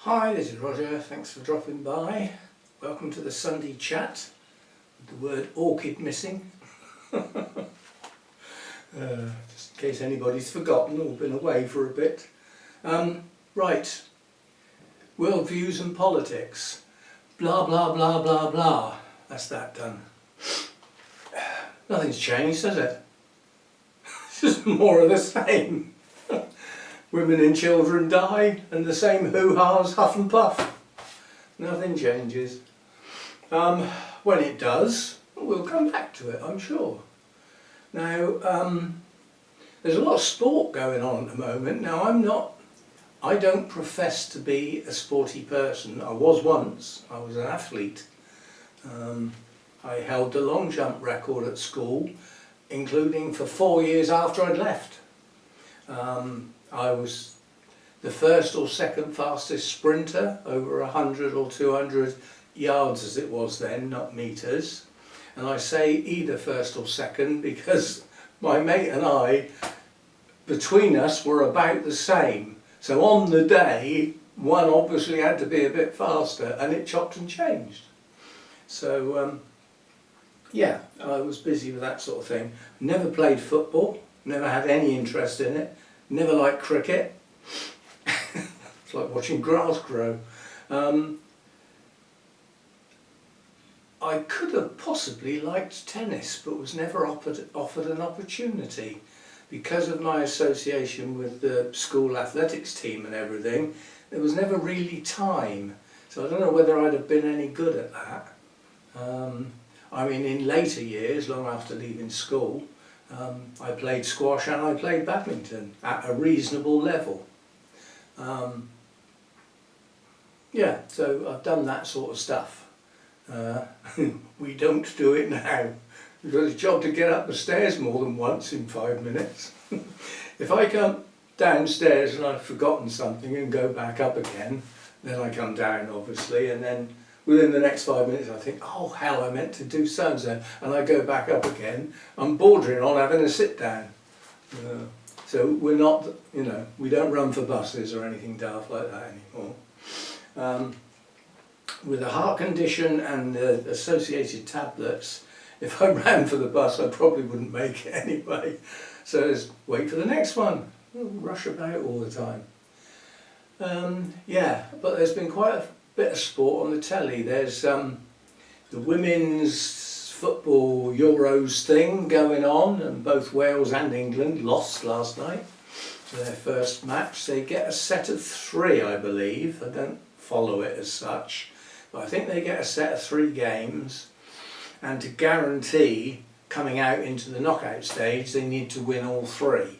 Hi, this is Roger, thanks for dropping by. Welcome to the Sunday chat, with the word orchid missing. Just in case anybody's forgotten or been away for a bit. Right, world views and politics. Blah blah blah blah blah. That's that done. Nothing's changed, has it? It's just more of the same. Women and children die, and the same hoo-ha's huff and puff. Nothing changes. When it does, we'll come back to it, I'm sure. Now, there's a lot of sport going on at the moment. Now, I don't profess to be a sporty person. I was once. I was an athlete. I held the long jump record at school, including for 4 years after I'd left. I was the first or second fastest sprinter, over 100 or 200 yards as it was then, not metres. And I say either first or second because my mate and I, between us, were about the same. So on the day, one obviously had to be a bit faster, and it chopped and changed. So yeah, I was busy with that sort of thing. Never played football, never had any interest in it. Never liked cricket. It's like watching grass grow. I could have possibly liked tennis, but was never offered an opportunity. Because of my association with the school athletics team and everything, there was never really time. So I don't know whether I'd have been any good at that. I mean, in later years, long after leaving school, I played squash and I played badminton at a reasonable level. Yeah, so I've done that sort of stuff. We don't do it now. We've got a job to get up the stairs more than once in 5 minutes. If I come downstairs and I've forgotten something and go back up again, then I come down obviously, and then within the next 5 minutes I think, oh hell, I meant to do so-and-so, and I go back up again. I'm bordering on having a sit down. So we're not, we don't run for buses or anything daft like that anymore. With a heart condition and the associated tablets, if I ran for the bus I probably wouldn't make it anyway. So just wait for the next one. Rush about all the time. Yeah, but there's been quite a bit of sport on the telly. There's the women's football Euros thing going on, and both Wales and England lost last night for their first match. They get a set of 3, I believe. I don't follow it as such, but I think they get a set of 3 games, and to guarantee coming out into the knockout stage they need to win all 3.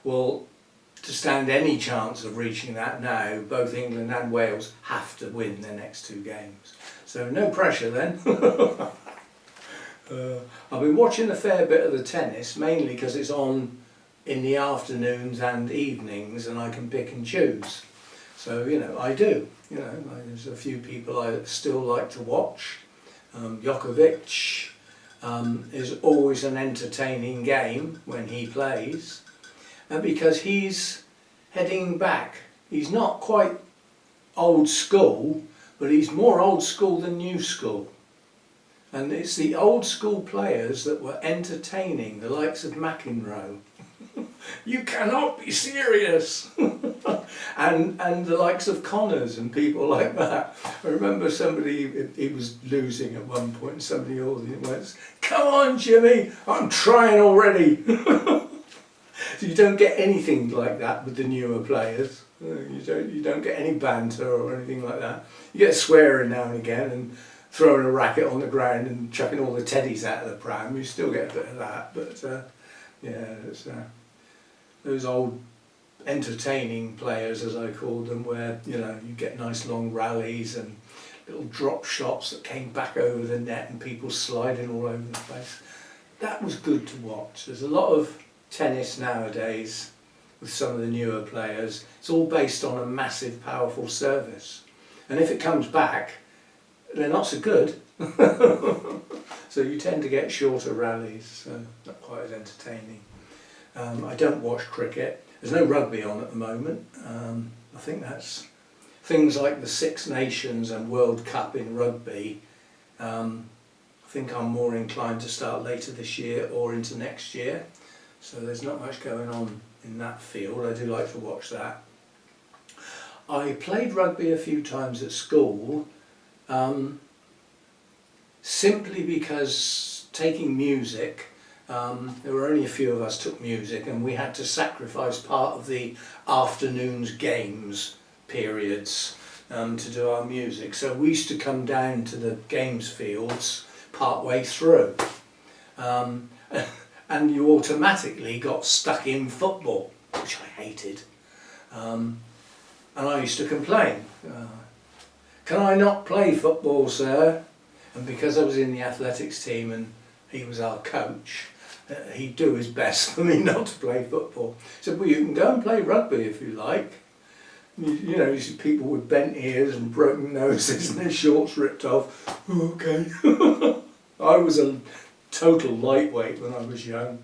Well, to stand any chance of reaching that now, both England and Wales have to win their next 2 games. So no pressure then. I've been watching a fair bit of the tennis, mainly because it's on in the afternoons and evenings and I can pick and choose. So, I do. There's a few people I still like to watch. Djokovic is always an entertaining game when he plays. Because he's heading back. He's not quite old school, but he's more old school than new school. And it's the old school players that were entertaining, the likes of McEnroe. You cannot be serious! and the likes of Connors and people like that. I remember somebody, he was losing at one point, and somebody went, "Come on Jimmy, I'm trying already!" So you don't get anything like that with the newer players. You don't get any banter or anything like that. You get swearing now and again and throwing a racket on the ground and chucking all the teddies out of the pram. You still get a bit of that, but yeah, it's those old entertaining players, as I called them, where you get nice long rallies and little drop shots that came back over the net and people sliding all over the place. That was good to watch. There's a lot of tennis nowadays with some of the newer players. It's all based on a massive, powerful service, and if it comes back, they're not so good. So you tend to get shorter rallies, so not quite as entertaining. I don't watch cricket. There's no rugby on at the moment. I think that's things like the Six Nations and World Cup in rugby, I think I'm more inclined to start later this year or into next year. So there's not much going on in that field. I do like to watch that. I played rugby a few times at school, simply because taking music, there were only a few of us took music, and we had to sacrifice part of the afternoon's games periods to do our music. So we used to come down to the games fields part way through, and you automatically got stuck in football, which I hated. And I used to complain, can I not play football, sir? And because I was in the athletics team and he was our coach, he'd do his best for me not to play football. He said, well, you can go and play rugby if you like. You know, you see people with bent ears and broken noses and their shorts ripped off. Okay. I was a total lightweight when I was young,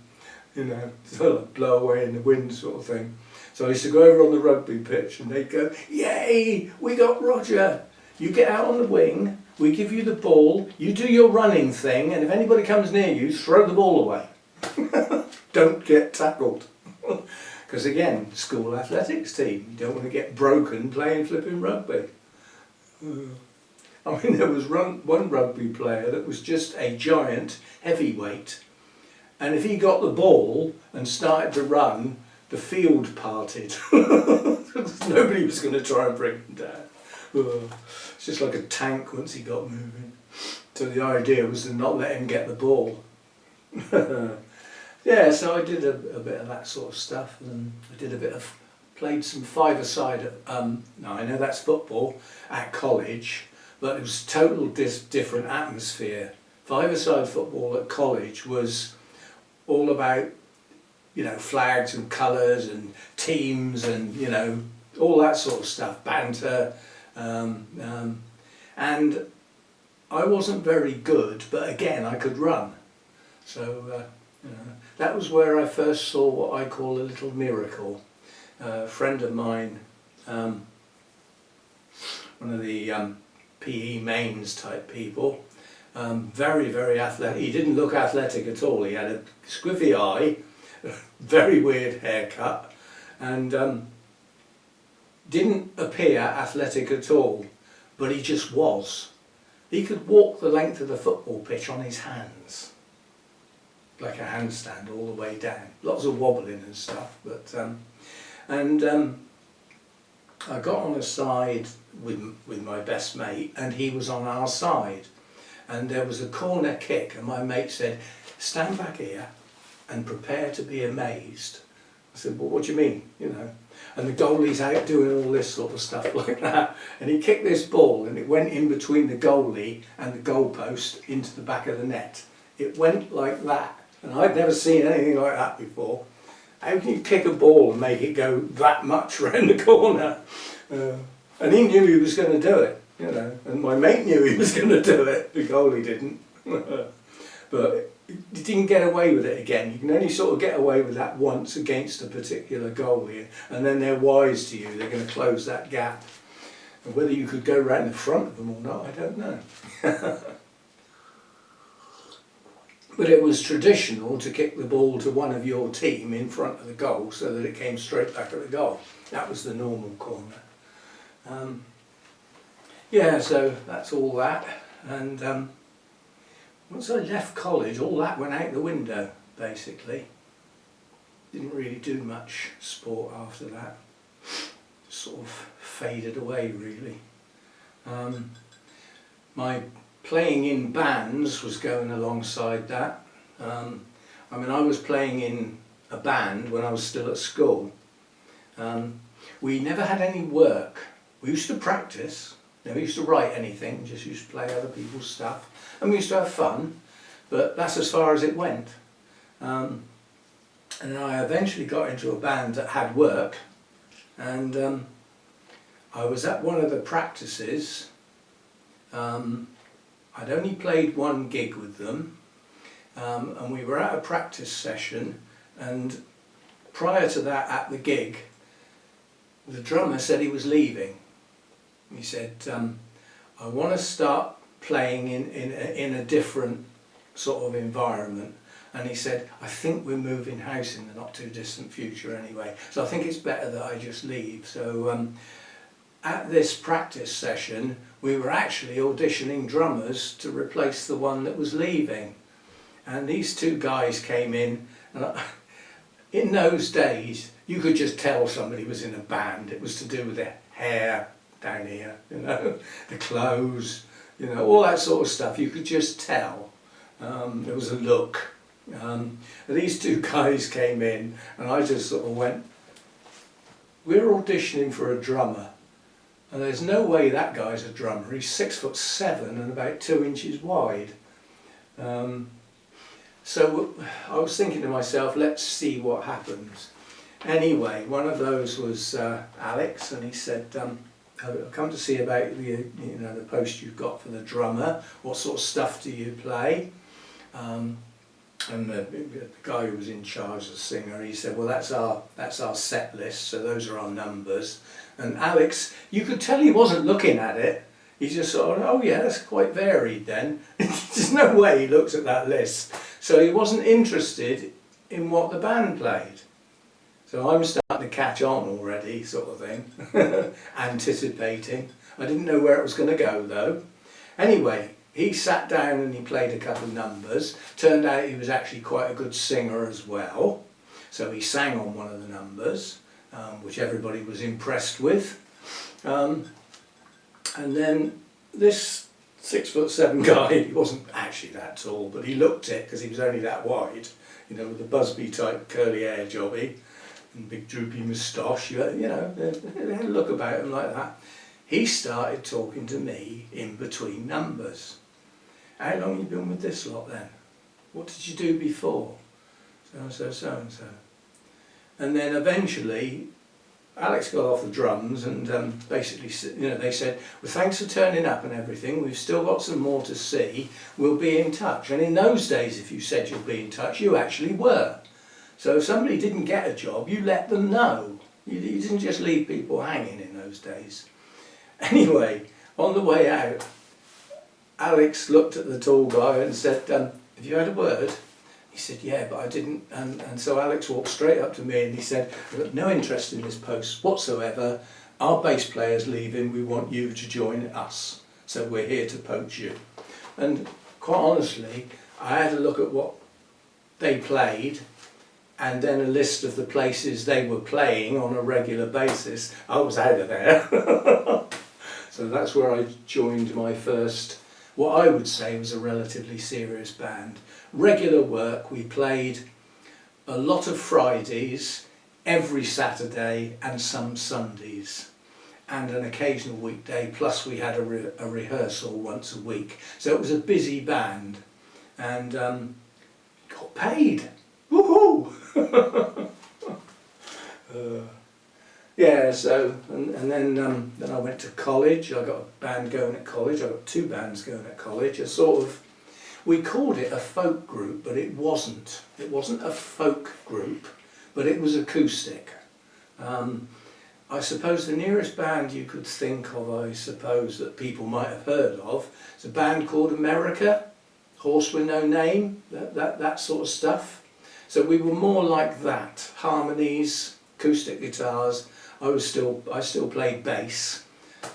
you know, sort of blow away in the wind sort of thing. So I used to go over on the rugby pitch and they'd go, yay, we got Roger. You get out on the wing, we give you the ball, you do your running thing, and if anybody comes near you, throw the ball away. Don't get tackled. Because again, school athletics team, you don't want to get broken playing flipping rugby. I mean, there was one rugby player that was just a giant heavyweight, and if he got the ball and started to run, the field parted. Nobody was going to try and bring him down. It's just like a tank once he got moving. So the idea was to not let him get the ball. Yeah, so I did a bit of that sort of stuff, and I did a bit of, played some five-a-side, now I know that's football, at college, but it was total different atmosphere. Five-a-side football at college was all about, you know, flags and colours and teams and, you know, all that sort of stuff, banter, and I wasn't very good, but again I could run. So you know, that was where I first saw what I call a little miracle. A friend of mine, one of the PE mains type people, very, very athletic. He didn't look athletic at all. He had a squiffy eye, very weird haircut, and didn't appear athletic at all, but he just was. He could walk the length of the football pitch on his hands, like a handstand all the way down. Lots of wobbling and stuff, but I got on a side with my best mate, and he was on our side, and there was a corner kick, and my mate said, stand back here and prepare to be amazed. I said, well, what do you mean, you know? And the goalie's out doing all this sort of stuff like that, and he kicked this ball and it went in between the goalie and the goalpost into the back of the net. It went like that, and I'd never seen anything like that before. How can you kick a ball and make it go that much round the corner? And he knew he was going to do it, you know, and my mate knew he was going to do it, the goalie didn't. But he didn't get away with it again. You can only sort of get away with that once against a particular goalie, and then they're wise to you, they're going to close that gap. And whether you could go round the front of them or not, I don't know. But it was traditional to kick the ball to one of your team in front of the goal so that it came straight back at the goal. That was the normal corner. Yeah, so that's all that. And once I left college, all that went out the window, basically. Didn't really do much sport after that. Just sort of faded away, really. My playing in bands was going alongside that. I mean, I was playing in a band when I was still at school. We never had any work. We used to practice, never used to write anything, just used to play other people's stuff. And we used to have fun, but that's as far as it went. And I eventually got into a band that had work, and I was at one of the practices. I'd only played one gig with them, and we were at a practice session, and prior to that, at the gig, the drummer said he was leaving. He said, I want to start playing in a different sort of environment. And he said, I think we're moving house in the not too distant future anyway, so I think it's better that I just leave. So at this practice session, we were actually auditioning drummers to replace the one that was leaving. And these two guys came in, and in those days, you could just tell somebody was in a band. It was to do with their hair down here, you know, the clothes, you know, all that sort of stuff. You could just tell. There was a look. These two guys came in, and I just sort of went, we're auditioning for a drummer, and there's no way that guy's a drummer. He's 6'7" and about 2 inches wide. So I was thinking to myself, let's see what happens. Anyway, one of those was Alex, and he said, I've come to see about the post you've got for the drummer. What sort of stuff do you play? And the guy who was in charge, the singer, he said, well, that's our set list, so those are our numbers. And Alex, you could tell he wasn't looking at it. He just sort of, oh yeah, that's quite varied then. There's no way he looked at that list. So he wasn't interested in what the band played. So I'm starting to catch on already, sort of thing, anticipating. I didn't know where it was going to go though. Anyway, he sat down and he played a couple of numbers. Turned out he was actually quite a good singer as well. So he sang on one of the numbers, which everybody was impressed with. And then this 6'7" guy, he wasn't actually that tall, but he looked it because he was only that wide, you know, with a Busby type curly hair jobby and big droopy moustache, you know, they had a look about him like that. He started talking to me in between numbers. How long have you been with this lot then? What did you do before? So-and-so, so-and-so. And then eventually, Alex got off the drums and basically, you know, they said, well, thanks for turning up and everything, we've still got some more to see, we'll be in touch. And in those days, if you said you'll be in touch, you actually were. So if somebody didn't get a job, you let them know. You didn't just leave people hanging in those days. Anyway, on the way out, Alex looked at the tall guy and said, have you had a word? He said, yeah, but I didn't. And so Alex walked straight up to me and he said, I've got no interest in this post whatsoever. Our bass player's leaving, we want you to join us. So we're here to poach you. And quite honestly, I had a look at what they played and then a list of the places they were playing on a regular basis. I was out of there. So that's where I joined my first, what I would say was a relatively serious band. Regular work, we played a lot of Fridays, every Saturday and some Sundays, and an occasional weekday, plus we had a rehearsal once a week. So it was a busy band, and got paid. Woohoo! Yeah, so, and then I went to college. I got a band going at college. I got two bands going at college. A sort of, we called it a folk group, but it wasn't. It wasn't a folk group, but it was acoustic. I suppose the nearest band you could think of, I suppose, that people might have heard of, is a band called America, Horse with No Name, that sort of stuff. So we were more like that, harmonies, acoustic guitars. I still played bass.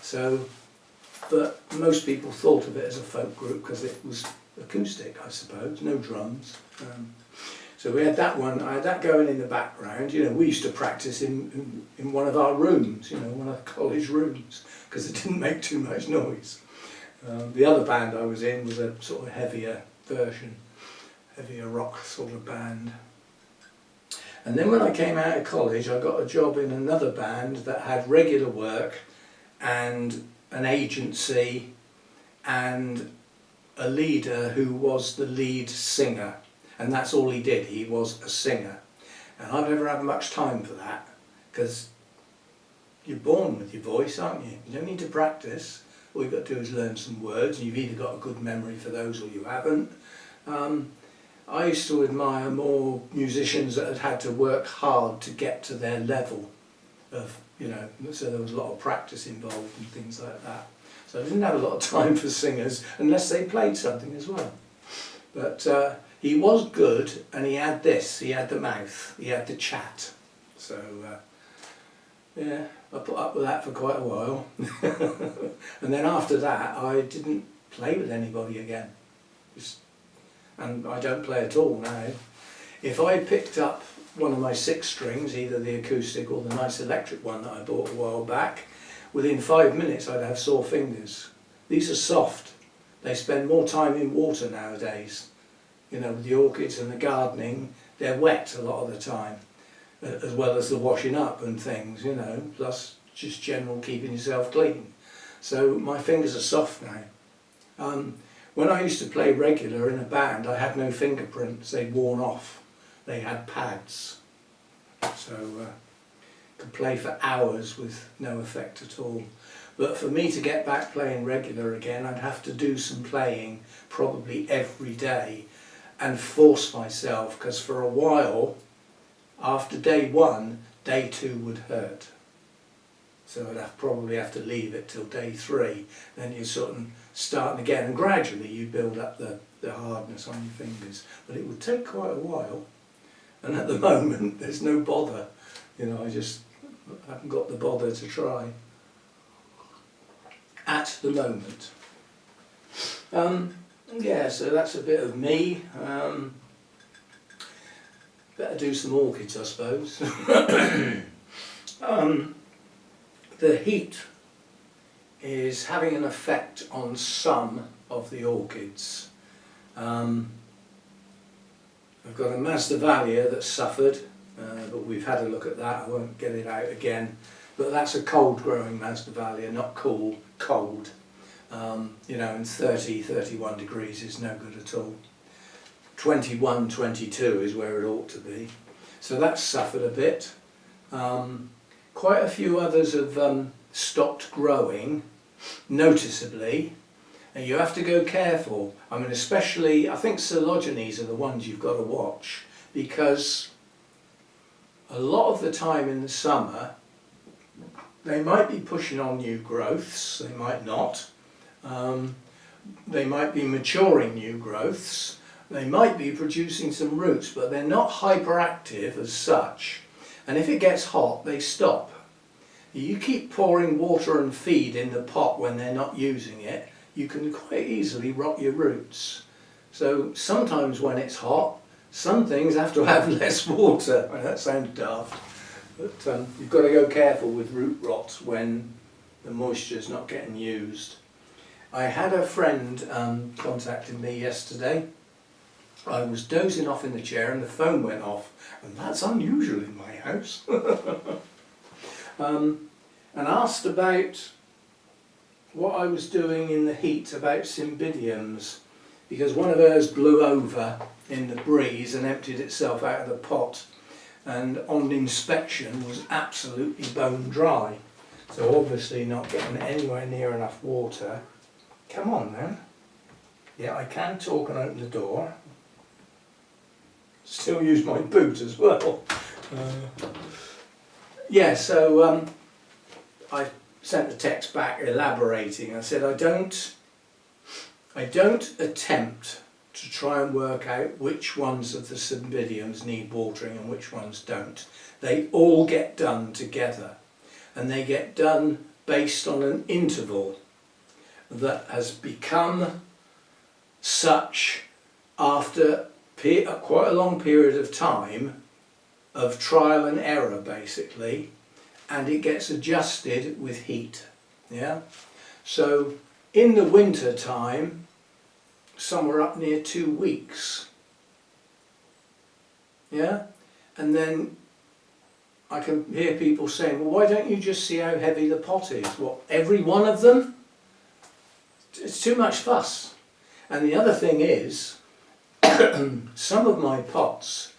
So, but most people thought of it as a folk group because it was acoustic, I suppose, no drums. So we had that one. I had that going in the background. You know, we used to practice in one of our rooms, you know, one of the college rooms, because it didn't make too much noise. The other band I was in was a sort of heavier version, heavier rock sort of band. And then when I came out of college, I got a job in another band that had regular work and an agency and a leader who was the lead singer. And that's all he did, he was a singer. And I've never had much time for that, because you're born with your voice, aren't you? You don't need to practice. All you've got to do is learn some words, and you've either got a good memory for those or you haven't. I used to admire more musicians that had had to work hard to get to their level of you know, so there was a lot of practice involved and things like that. So I didn't have a lot of time for singers unless they played something as well. But he was good, and he had this, he had the mouth, he had the chat. So yeah, I put up with that for quite a while. And then after that I didn't play with anybody again. And I don't play at all now. If I picked up one of my 6 strings, either the acoustic or the nice electric one that I bought a while back, within 5 minutes I'd have sore fingers. These are soft. They spend more time in water nowadays. You know, with the orchids and the gardening, they're wet a lot of the time, as well as the washing up and things, you know, plus just general keeping yourself clean. So my fingers are soft now. When I used to play regular in a band, I had no fingerprints, they'd worn off. They had pads. So could play for hours with no effect at all. But for me to get back playing regular again, I'd have to do some playing probably every day and force myself, because for a while, after day 1, day 2 would hurt. So I'd probably have to leave it till day 3, then you're sort of starting again, and gradually you build up the hardness on your fingers. But it would take quite a while, and at the moment there's no bother. You know, I just haven't got the bother to try at the moment. Yeah, so that's a bit of me. Better do some orchids, I suppose. The heat is having an effect on some of the orchids. I've got a Masdevallia that's suffered, but we've had a look at that. I won't get it out again. But that's a cold growing Masdevallia, not cool, cold. You know, and 30, 31 degrees is no good at all. 21, 22 is where it ought to be. So that's suffered a bit. Quite a few others have stopped growing noticeably, and you have to go careful. I mean, especially, I think Coelogenes are the ones you've got to watch, because a lot of the time in the summer they might be pushing on new growths, they might not. They might be maturing new growths, they might be producing some roots, but they're not hyperactive as such. And if it gets hot, they stop. You keep pouring water and feed in the pot when they're not using it, you can quite easily rot your roots. So sometimes when it's hot, some things have to have less water. I know that sounds daft, but you've got to go careful with root rot when the moisture's not getting used. I had a friend contacting me yesterday. I was dozing off in the chair and the phone went off, and that's unusual in my house. And asked about what I was doing in the heat about Cymbidiums, because one of hers blew over in the breeze and emptied itself out of the pot, and on inspection was absolutely bone dry. So obviously not getting anywhere near enough water. Come on then. Yeah, I can talk and open the door. Still use my boot as well. Yeah, so I sent the text back elaborating. I said I don't attempt to try and work out which ones of the Cymbidiums need watering and which ones don't. They all get done together, and they get done based on an interval that has become such after quite a long period of time of trial and error, basically, and it gets adjusted with heat. Yeah, so in the winter time, somewhere up near 2 weeks. Yeah, and then I can hear people saying, well, why don't you just see how heavy the pot is? What, every one of them? It's too much fuss. And the other thing is, some of my pots,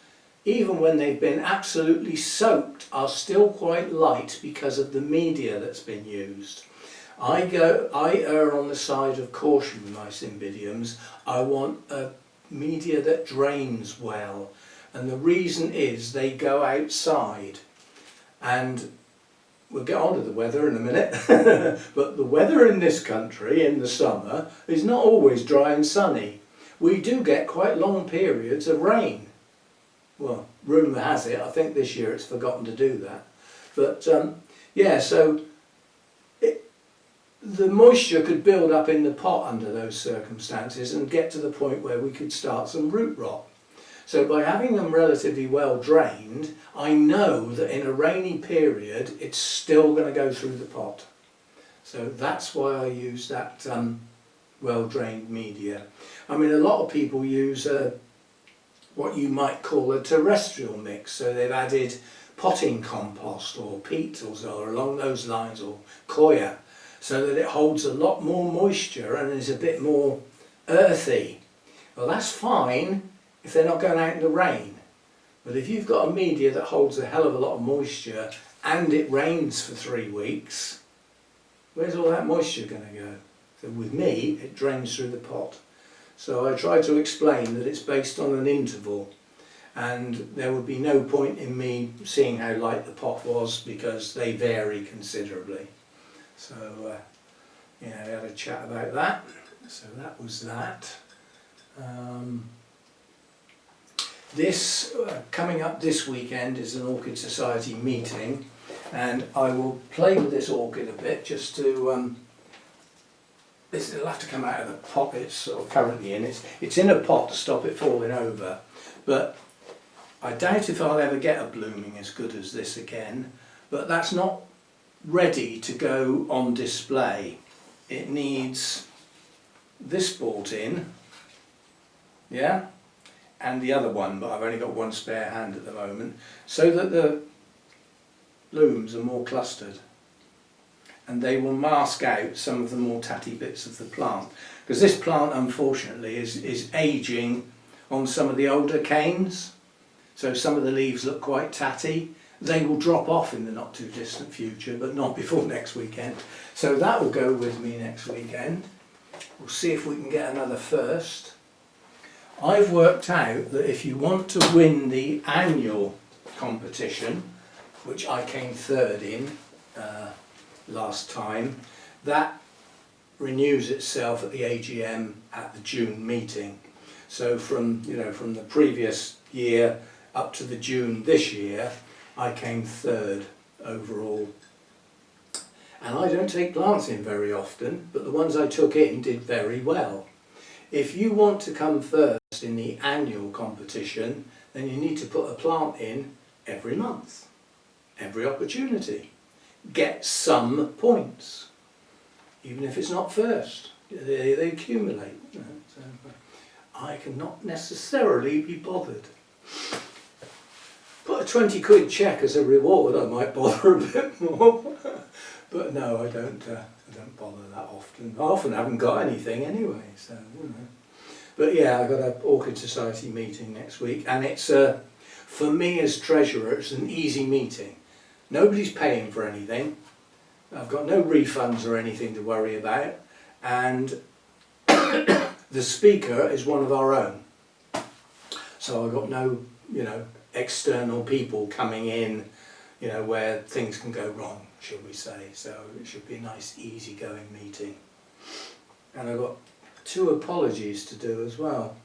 even when they've been absolutely soaked, are still quite light because of the media that's been used. I err on the side of caution with my Cymbidiums. I want a media that drains well, and the reason is they go outside, and we'll get on to the weather in a minute, but the weather in this country in the summer is not always dry and sunny. We do get quite long periods of rain. Well, rumour has it, I think this year it's forgotten to do that. But yeah, so the moisture could build up in the pot under those circumstances and get to the point where we could start some root rot. So by having them relatively well drained, I know that in a rainy period it's still going to go through the pot. So that's why I use that well drained media. I mean, a lot of people use what you might call a terrestrial mix, so they've added potting compost or peat or along those lines, or coir, so that it holds a lot more moisture and is a bit more earthy. Well, that's fine if they're not going out in the rain, but if you've got a media that holds a hell of a lot of moisture and it rains for 3 weeks, where's all that moisture going to go? So with me, it drains through the pot. So I try to explain that it's based on an interval, and there would be no point in me seeing how light the pot was because they vary considerably. So yeah, we had a chat about that. So that was that. This coming up this weekend is an Orchid Society meeting, and I will play with this orchid a bit just to. It'll have to come out of the pot it's sort of currently in. It's in a pot to stop it falling over, but I doubt if I'll ever get a blooming as good as this again. But that's not ready to go on display. It needs this bought in, yeah, and the other one, but I've only got one spare hand at the moment, so that the blooms are more clustered and they will mask out some of the more tatty bits of the plant, because this plant unfortunately is aging on some of the older canes, so some of the leaves look quite tatty. They will drop off in the not too distant future, but not before next weekend. So that will go with me next weekend. We'll see if we can get another first. I've worked out that if you want to win the annual competition, which I came third in last time, that renews itself at the AGM at the June meeting. So from the previous year up to the June this year, I came third overall. And I don't take plants in very often, but the ones I took in did very well. If you want to come first in the annual competition, then you need to put a plant in every month, every opportunity. Get some points, even if it's not first. They accumulate. You know, so I cannot necessarily be bothered. Put a 20 quid check as a reward, I might bother a bit more. But no, I don't bother that often. I often haven't got anything anyway, so you know. But yeah, I've got an Orchid Society meeting next week, and it's for me as treasurer, it's an easy meeting. Nobody's paying for anything. I've got no refunds or anything to worry about, and the speaker is one of our own. So I've got no, external people coming in, where things can go wrong, should we say. So it should be a nice, easy-going meeting. And I've got 2 apologies to do as well.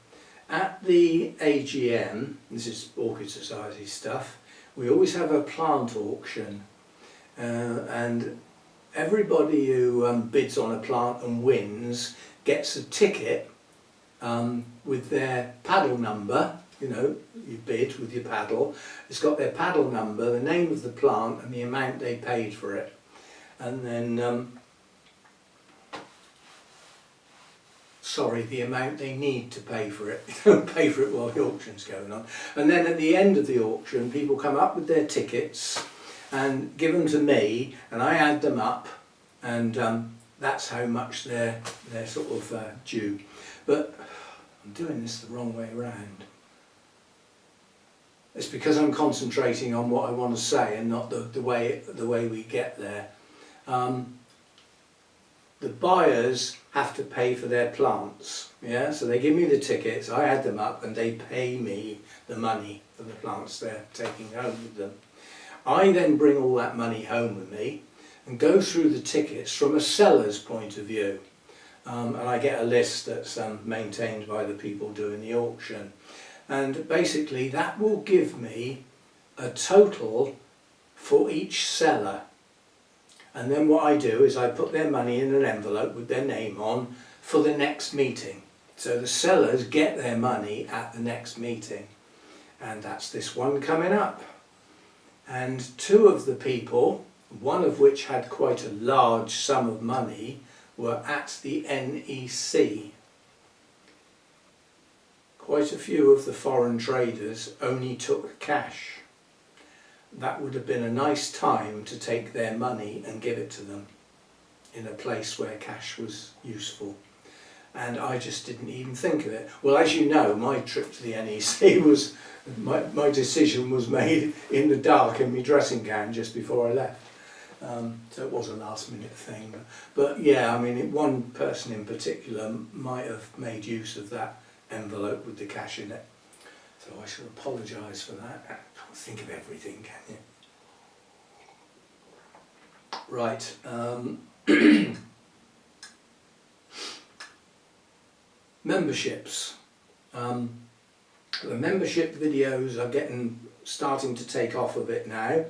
At the AGM, this is Orchid Society stuff, we always have a plant auction, and everybody who bids on a plant and wins gets a ticket with their paddle number. You bid with your paddle. It's got their paddle number, the name of the plant and the amount they paid for it. And then, the amount they need to pay for it. They don't pay for it while the auction's going on. And then at the end of the auction, people come up with their tickets and give them to me, and I add them up, and that's how much they're sort of due. But I'm doing this the wrong way around. It's because I'm concentrating on what I want to say and not the way we get there. The buyers have to pay for their plants, yeah? So they give me the tickets, I add them up, and they pay me the money for the plants they're taking home with them. I then bring all that money home with me and go through the tickets from a seller's point of view. And I get a list that's maintained by the people doing the auction. And basically that will give me a total for each seller. And then what I do is I put their money in an envelope with their name on for the next meeting. So the sellers get their money at the next meeting. And that's this one coming up. And two of the people, one of which had quite a large sum of money, were at the NEC. Quite a few of the foreign traders only took cash. That would have been a nice time to take their money and give it to them in a place where cash was useful. And I just didn't even think of it. Well, as you know, my trip to the NEC was, my decision was made in the dark in my dressing gown just before I left. So it was a last minute thing. But yeah, I mean, one person in particular might have made use of that envelope with the cash in it. So I should apologise for that. Can't think of everything, can you? Right. Memberships. The membership videos are starting to take off a bit now.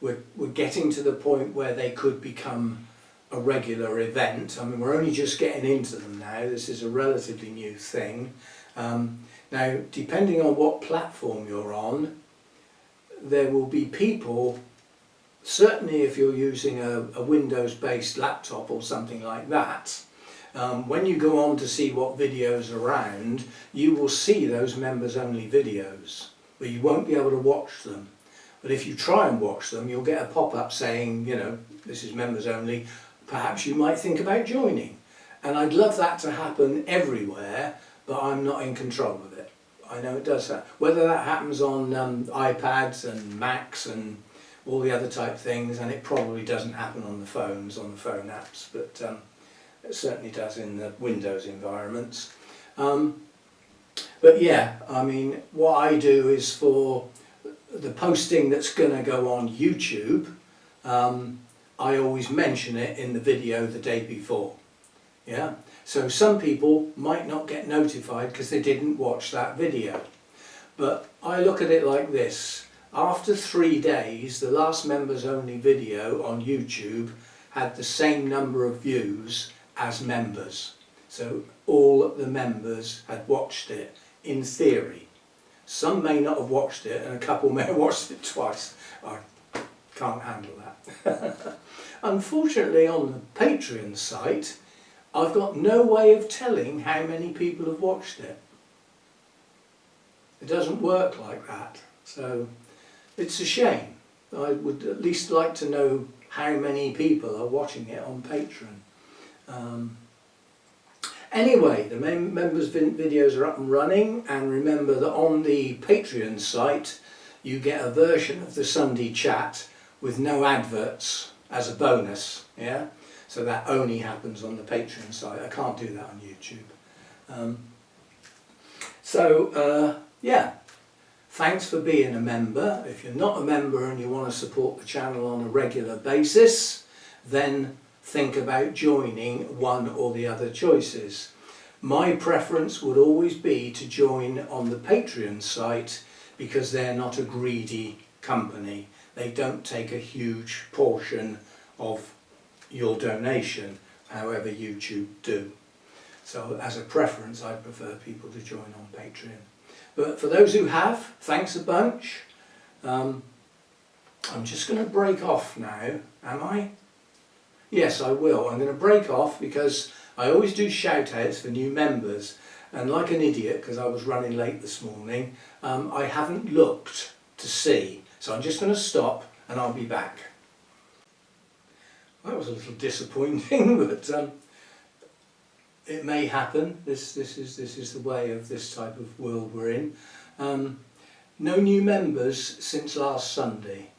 We're getting to the point where they could become a regular event. I mean, we're only just getting into them now. This is a relatively new thing. Now, depending on what platform you're on, there will be people, certainly if you're using a Windows-based laptop or something like that, when you go on to see what videos are around, you will see those members-only videos, but you won't be able to watch them. But if you try and watch them, you'll get a pop-up saying, you know, this is members-only, perhaps you might think about joining. And I'd love that to happen everywhere, but I'm not in control of it. I know it does happen. Whether that happens on iPads and Macs and all the other type things, and it probably doesn't happen on the phones, on the phone apps, but it certainly does in the Windows environments. But yeah, I mean, what I do is for the posting that's going to go on YouTube, I always mention it in the video the day before. Yeah. So some people might not get notified because they didn't watch that video. But I look at it like this. After 3 days, the last members only video on YouTube had the same number of views as members. So all the members had watched it, in theory. Some may not have watched it and a couple may have watched it twice. I can't handle that. Unfortunately, on the Patreon site, I've got no way of telling how many people have watched it. It doesn't work like that, so it's a shame. I would at least like to know how many people are watching it on Patreon. Anyway, the members' videos are up and running, and remember that on the Patreon site you get a version of the Sunday chat with no adverts as a bonus, yeah? So that only happens on the Patreon site. I can't do that on YouTube. Yeah, thanks for being a member. If you're not a member and you want to support the channel on a regular basis, then think about joining one or the other choices. My preference would always be to join on the Patreon site because they're not a greedy company. They don't take a huge portion of your donation, however YouTube do. So as a preference, I prefer people to join on Patreon. But for those who have, thanks a bunch. I'm just going to break off now, am I? Yes, I will. I'm going to break off because I always do shout outs for new members, and like an idiot, because I was running late this morning, I haven't looked to see. So I'm just going to stop and I'll be back. That was a little disappointing, but it may happen. This is the way of this type of world we're in. No new members since last Sunday.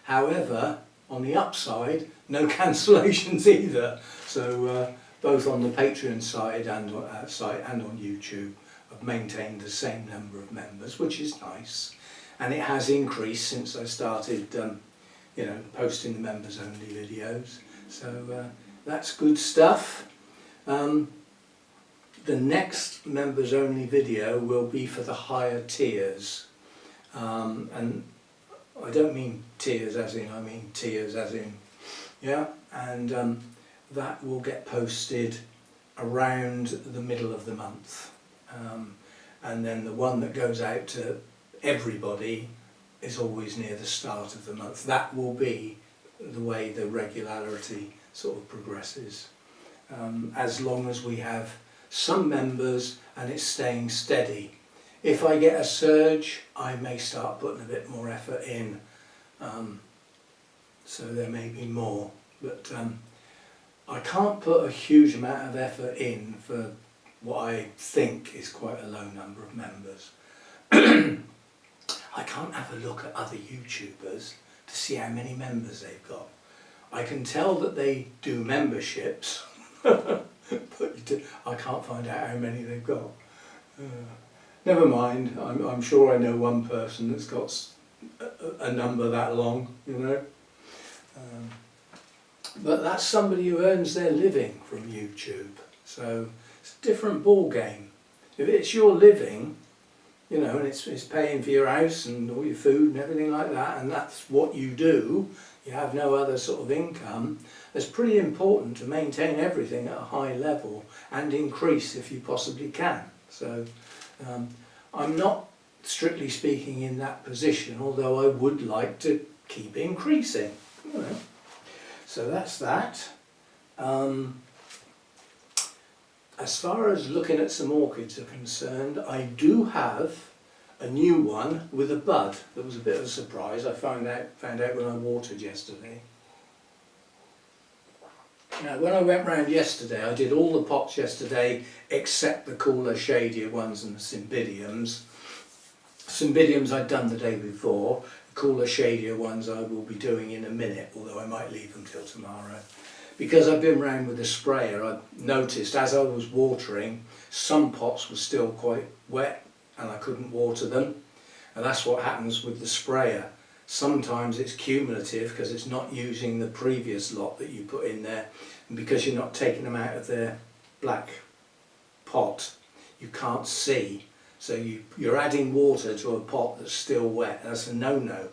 However, on the upside, no cancellations either. So both on the Patreon side and on YouTube, I've maintained the same number of members, which is nice. and it has increased since I started you know, posting the members only videos, so that's good stuff. The next members only video will be for the higher tiers, and I don't mean tiers as in, I mean tiers as in, yeah, and that will get posted around the middle of the month, and then the one that goes out to everybody is always near the start of the month. That will be the way the regularity sort of progresses, as long as we have some members and it's staying steady. If I get a surge, I may start putting a bit more effort in, so there may be more, but I can't put a huge amount of effort in for what I think is quite a low number of members. I can't have a look at other YouTubers to see how many members they've got. I can tell that they do memberships, but I can't find out how many they've got. Never mind, I'm sure I know one person that's got a number that long, you know. But that's somebody who earns their living from YouTube, so it's a different ball game. If it's your living, you know, and it's paying for your house and all your food and everything like that, and that's what you do, you have no other sort of income, it's pretty important to maintain everything at a high level and increase if you possibly can. So I'm not strictly speaking in that position, although I would like to keep increasing, you know. So that's that. As far as looking at some orchids are concerned, I do have a new one with a bud. That was a bit of a surprise. I found out when I watered yesterday. Now, when I went round yesterday, I did all the pots yesterday except the cooler, shadier ones and the cymbidiums. Cymbidiums I'd done the day before. The cooler, shadier ones I will be doing in a minute, although I might leave them till tomorrow. Because I've been round with a sprayer, I noticed as I was watering, some pots were still quite wet and I couldn't water them. And that's what happens with the sprayer. Sometimes it's cumulative because it's not using the previous lot that you put in there, and because you're not taking them out of their black pot, you can't see. So you're adding water to a pot that's still wet. That's a no-no.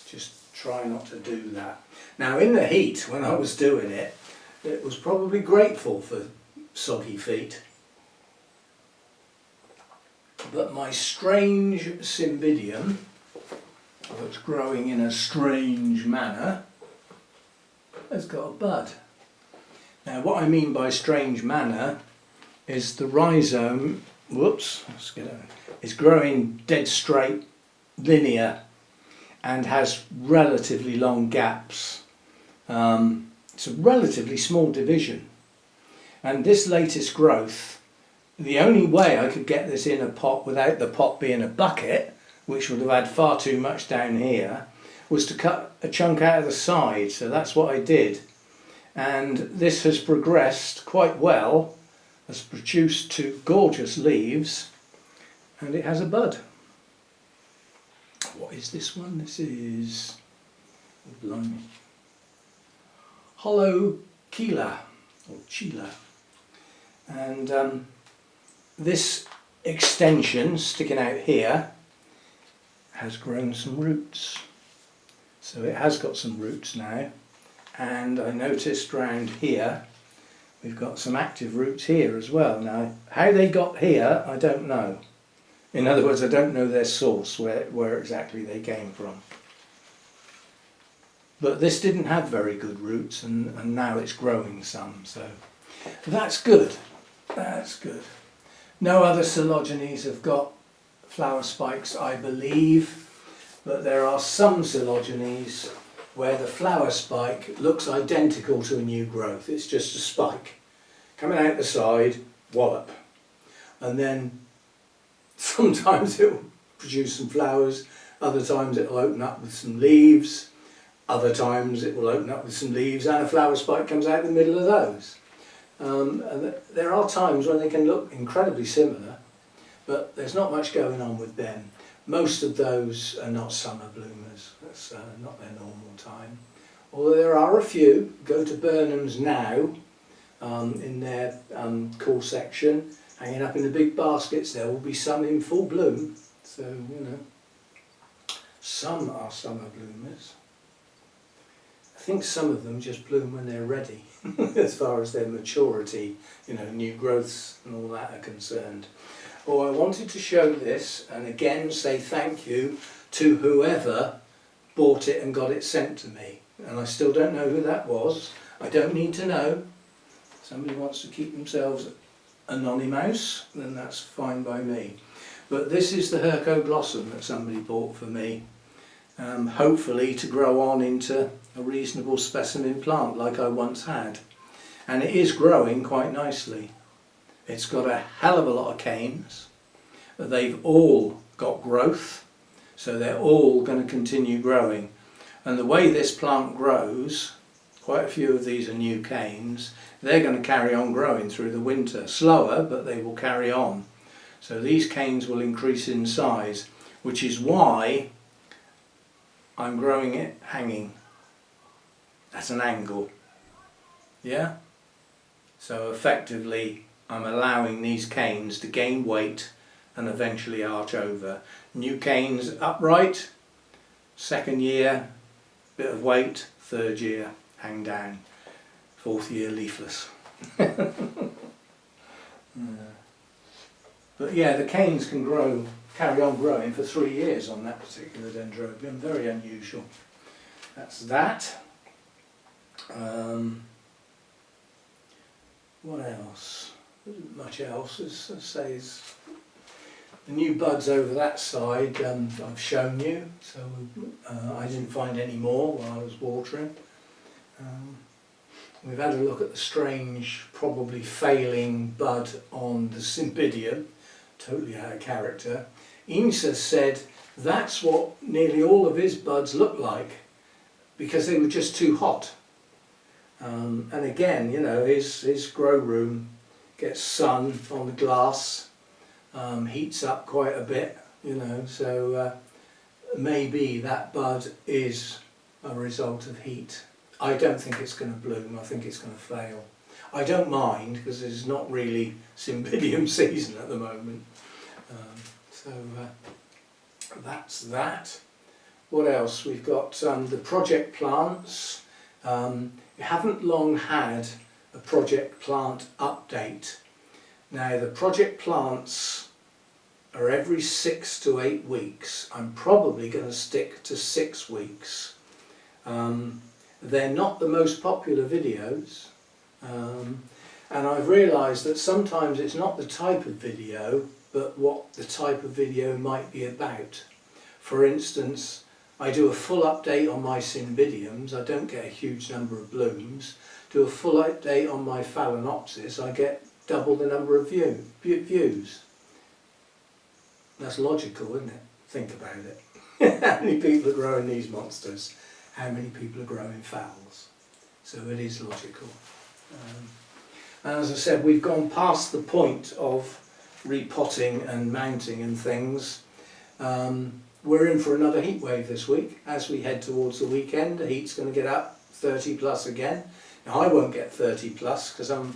Just try not to do that. Now in the heat, when I was doing it, it was probably grateful for soggy feet. But my strange cymbidium, that's growing in a strange manner, has got a bud. Now what I mean by strange manner is the rhizome, is growing dead straight, linear, and has relatively long gaps. It's a relatively small division, and this latest growth, the only way I could get this in a pot without the pot being a bucket, which would have had far too much down here, was to cut a chunk out of the side. So that's what I did, and this has progressed quite well, has produced two gorgeous leaves, and it has a bud. What is this one? This is, oh blimey, Hollow Keeler, or Chila, and this extension sticking out here has grown some roots. So it has got some roots now, and I noticed round here we've got some active roots here as well. Now how they got here I don't know. In other words, I don't know their source, where exactly they came from. But this didn't have very good roots, and now it's growing some, so that's good. That's good. No other cotyledons have got flower spikes, I believe, but there are some cotyledons where the flower spike looks identical to a new growth. It's just a spike coming out the side, wallop, and then sometimes it will produce some flowers, other times it will open up with some leaves, other times it will open up with some leaves and a flower spike comes out in the middle of those. And there are times when they can look incredibly similar, but there's not much going on with them. Most of those are not summer bloomers, that's not their normal time. Although there are a few. Go to Burnham's now, in their cool section, hanging up in the big baskets. There will be some in full bloom, so you know, some are summer bloomers. I think some of them just bloom when they're ready, as far as their maturity, you know, new growths and all that are concerned. Oh, I wanted to show this and again say thank you to whoever bought it and got it sent to me. And I still don't know who that was. I don't need to know. If somebody wants to keep themselves anonymous, then that's fine by me. But this is the Herco Blossom that somebody bought for me. Hopefully to grow on into a reasonable specimen plant like I once had. And it is growing quite nicely. It's got a hell of a lot of canes. They've all got growth, so they're all going to continue growing. And the way this plant grows, quite a few of these are new canes, they're going to carry on growing through the winter. Slower, but they will carry on. So these canes will increase in size, which is why I'm growing it hanging at an angle. Yeah? So effectively I'm allowing these canes to gain weight and eventually arch over. New canes upright, second year, bit of weight, third year, hang down, fourth year leafless. But yeah, the canes can grow, carry on growing for 3 years on that particular dendrobium, very unusual. That's that. What else? There isn't much else, as I say, is the new buds over that side I've shown you, so I didn't find any more while I was watering. We've had a look at the strange, probably failing bud on the Cymbidium, totally out of character. Insa said that's what nearly all of his buds look like, because they were just too hot. And again, you know, his grow room gets sun on the glass, heats up quite a bit, you know, so maybe that bud is a result of heat. I don't think it's going to bloom, I think it's going to fail. I don't mind, because it's not really Cymbidium season at the moment. So that's that. What else? We've got the project plants. We haven't long had a project plant update. Now the project plants are every 6 to 8 weeks. I'm probably going to stick to 6 weeks. They're not the most popular videos, and I've realised that sometimes it's not the type of video, but what the type of video might be about. For instance, I do a full update on my Cymbidiums, I don't get a huge number of blooms. Do a full update on my Phalaenopsis, I get double the number of views. That's logical, isn't it? Think about it. How many people are growing these monsters? How many people are growing phals? So it is logical. And as I said, we've gone past the point of repotting and mounting and things. We're in for another heat wave this week. As we head towards the weekend, the heat's going to get up 30 plus again. Now I won't get 30 plus because I'm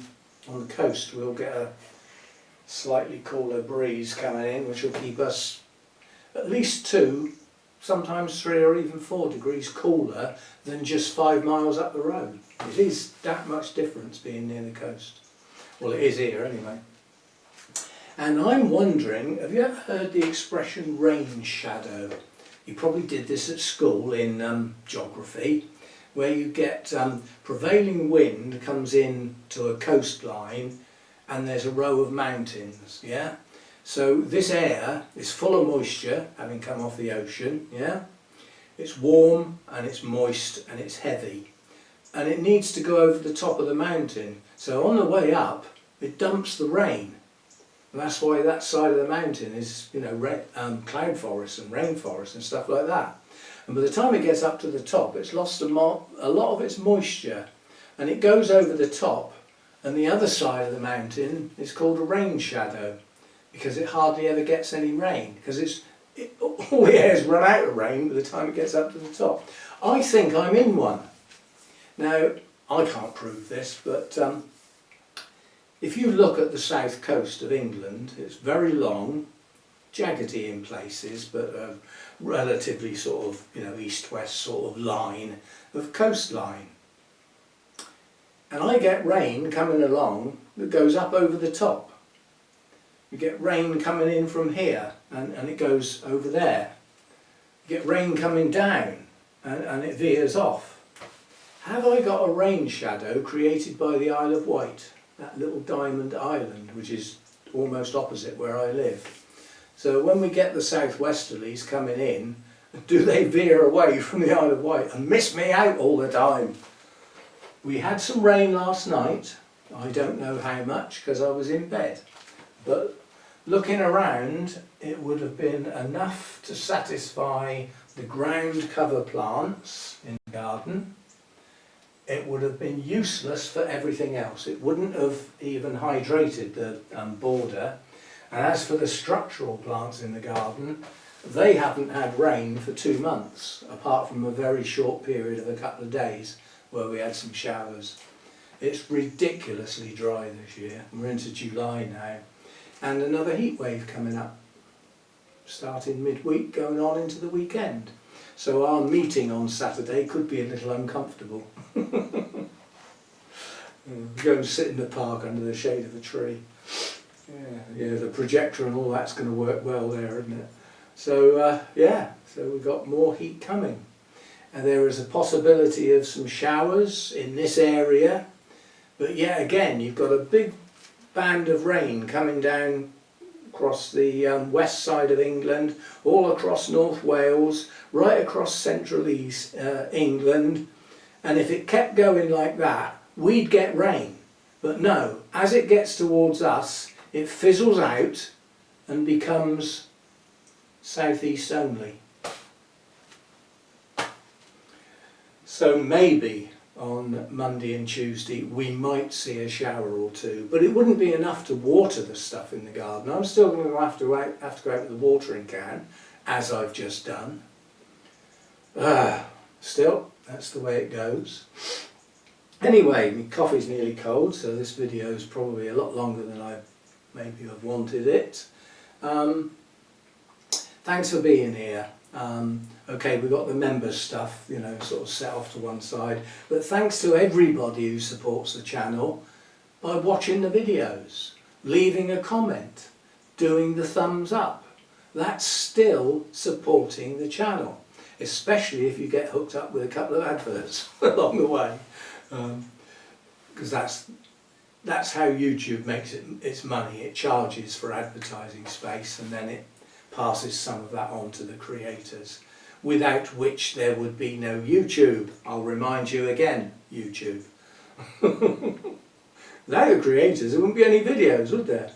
on the coast. We'll get a slightly cooler breeze coming in, which will keep us at least 2, sometimes 3 or even 4 degrees cooler than just 5 miles up the road. It is that much difference being near the coast. Well, it is here anyway. And I'm wondering, have you ever heard the expression rain shadow? You probably did this at school in geography, where you get prevailing wind comes in to a coastline and there's a row of mountains, yeah? So this air is full of moisture, having come off the ocean, yeah? It's warm and it's moist and it's heavy. And it needs to go over the top of the mountain. So on the way up, it dumps the rain. And that's why that side of the mountain is, you know, cloud forest and rainforest and stuff like that. And by the time it gets up to the top, it's lost a lot of its moisture. And it goes over the top, and the other side of the mountain is called a rain shadow, because it hardly ever gets any rain, because it's all the air's run out of rain by the time it gets up to the top. I think I'm in one. Now, I can't prove this, but if you look at the south coast of England, it's very long, jaggedy in places, but a relatively sort of, you know, east-west sort of line of coastline. And I get rain coming along that goes up over the top. You get rain coming in from here and it goes over there. You get rain coming down and it veers off. Have I got a rain shadow created by the Isle of Wight, that little diamond island which is almost opposite where I live? So when we get the southwesterlies coming in, do they veer away from the Isle of Wight and miss me out all the time? We had some rain last night. I don't know how much because I was in bed, but looking around it would have been enough to satisfy the ground cover plants in the garden. It would have been useless for everything else. It wouldn't have even hydrated the border. And as for the structural plants in the garden, they haven't had rain for 2 months, apart from a very short period of a couple of days where we had some showers. It's ridiculously dry this year. We're into July now. And another heat wave coming up, starting midweek, going on into the weekend. So our meeting on Saturday could be a little uncomfortable. Go and sit in the park under the shade of a tree. Yeah, the projector and all that's going to work well there, isn't it? So yeah, so we've got more heat coming. And there is a possibility of some showers in this area. But yet again, you've got a big band of rain coming down across the west side of England, all across North Wales, right across central East England. And if it kept going like that, we'd get rain. But no, as it gets towards us, it fizzles out and becomes southeast only. So maybe on Monday and Tuesday we might see a shower or two, but it wouldn't be enough to water the stuff in the garden. I'm still going to have to go out with the watering can, as I've just done. Still, that's the way it goes. Anyway, my coffee's nearly cold, so this video is probably a lot longer than I maybe have wanted it. Thanks for being here. Okay, we've got the members stuff, you know, sort of set off to one side, but thanks to everybody who supports the channel by watching the videos, leaving a comment, doing the thumbs up. That's still supporting the channel, especially if you get hooked up with a couple of adverts along the way, because that's how YouTube makes its money. It charges for advertising space and then it passes some of that on to the creators, without which there would be no YouTube. I'll remind you again, YouTube. Without the creators there wouldn't be any videos, would there?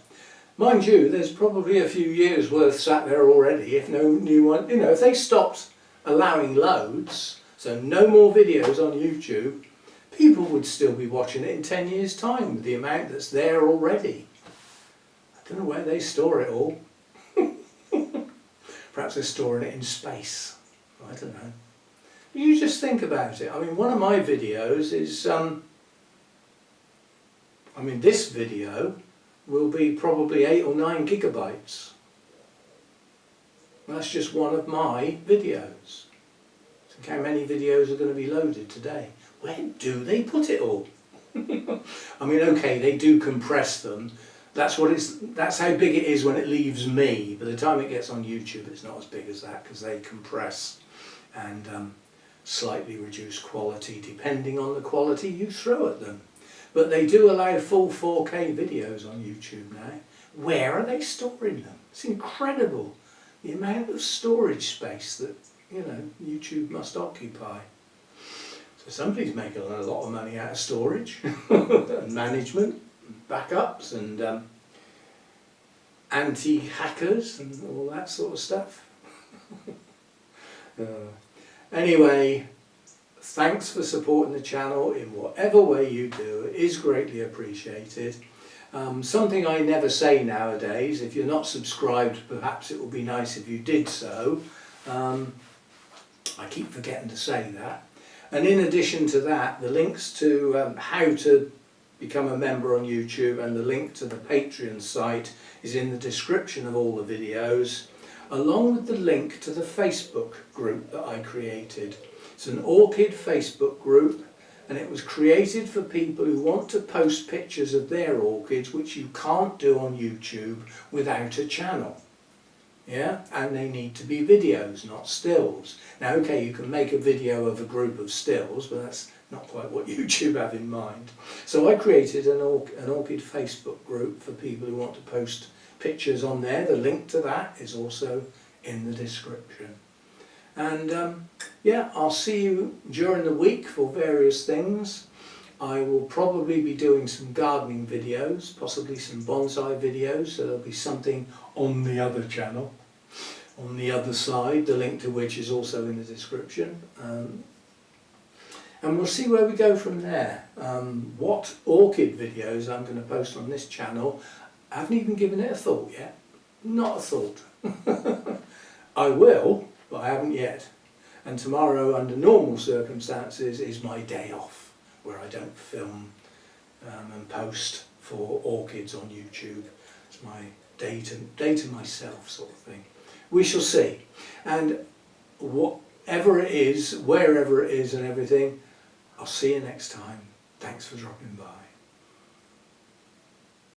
Mind you, there's probably a few years worth sat there already if no new one, you know, if they stopped allowing loads, so no more videos on YouTube, people would still be watching it in 10 years time with the amount that's there already. I don't know where they store it all. Perhaps they're storing it in space. I don't know. You just think about it. I mean, one of my videos is, this video will be probably 8 or 9 gigabytes. That's just one of my videos. Think how many videos are going to be loaded today. Where do they put it all? I mean, okay, they do compress them. That's how big it is when it leaves me. By the time it gets on YouTube, it's not as big as that because they compress and slightly reduce quality depending on the quality you throw at them. But they do allow full 4K videos on YouTube now. Where are they storing them? It's incredible the amount of storage space that, you know, YouTube must occupy. So somebody's making a lot of money out of storage and management. Backups and anti-hackers and all that sort of stuff. Anyway, thanks for supporting the channel in whatever way you do. It is greatly appreciated. Something I never say nowadays, if you're not subscribed, perhaps it would be nice if you did so. I keep forgetting to say that. And in addition to that, the links to how to become a member on YouTube and the link to the Patreon site is in the description of all the videos, along with the link to the Facebook group that I created. It's an Orchid Facebook group, and it was created for people who want to post pictures of their orchids, which you can't do on YouTube without a channel. Yeah, and they need to be videos, not stills. Now, okay, you can make a video of a group of stills, but that's not quite what YouTube have in mind. So I created an Orchid Facebook group for people who want to post pictures on there. The link to that is also in the description. And yeah, I'll see you during the week for various things. I will probably be doing some gardening videos, possibly some bonsai videos, so there'll be something on the other channel, on the other side, the link to which is also in the description. And we'll see where we go from there. What orchid videos I'm going to post on this channel, I haven't even given it a thought yet. Not a thought. I will, but I haven't yet. And tomorrow, under normal circumstances, is my day off, where I don't film and post for orchids on YouTube. It's my day to myself sort of thing. We shall see. And whatever it is, wherever it is and everything, I'll see you next time. Thanks for dropping by.